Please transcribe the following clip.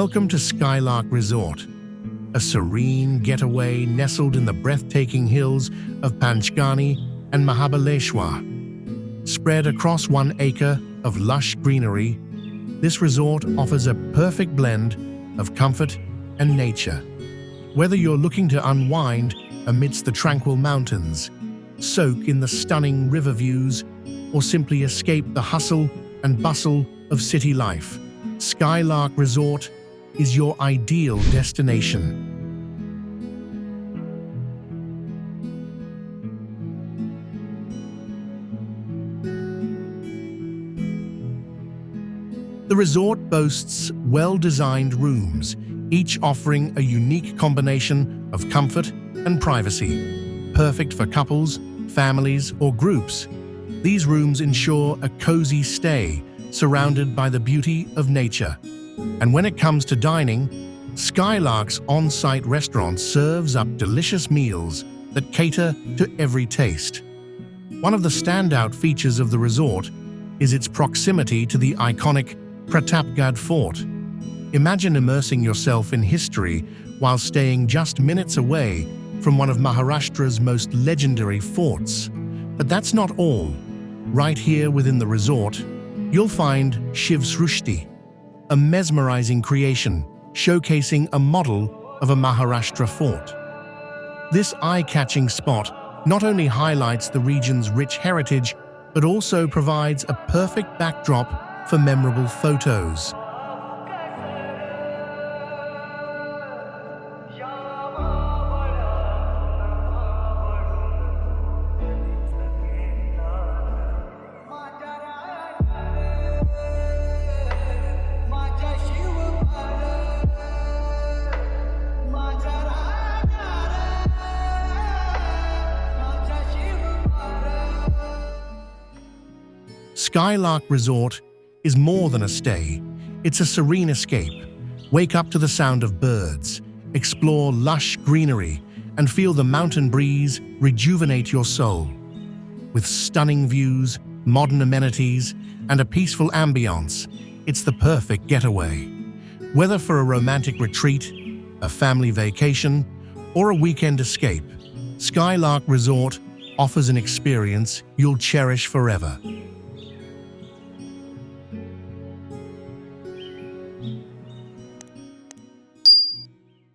Welcome to Skylark Resort, a serene getaway nestled in the breathtaking hills of Panchgani and Mahabaleshwar. Spread across 1 acre of lush greenery, this resort offers a perfect blend of comfort and nature. Whether you're looking to unwind amidst the tranquil mountains, soak in the stunning river views, or simply escape the hustle and bustle of city life, Skylark Resort is your ideal destination. The resort boasts well-designed rooms, each offering a unique combination of comfort and privacy. Perfect for couples, families, or groups, these rooms ensure a cozy stay surrounded by the beauty of nature. And when it comes to dining, Skylark's on-site restaurant serves up delicious meals that cater to every taste. One of the standout features of the resort is its proximity to the iconic Pratapgad Fort. Imagine immersing yourself in history while staying just minutes away from one of Maharashtra's most legendary forts. But that's not all. Right here within the resort, you'll find Shivsrushti, a mesmerizing creation showcasing a model of a Maharashtra fort. This eye-catching spot not only highlights the region's rich heritage, but also provides a perfect backdrop for memorable photos. Skylark Resort is more than a stay. It's a serene escape. Wake up to the sound of birds, explore lush greenery, and feel the mountain breeze rejuvenate your soul. With stunning views, modern amenities, and a peaceful ambiance, it's the perfect getaway. Whether for a romantic retreat, a family vacation, or a weekend escape, Skylark Resort offers an experience you'll cherish forever.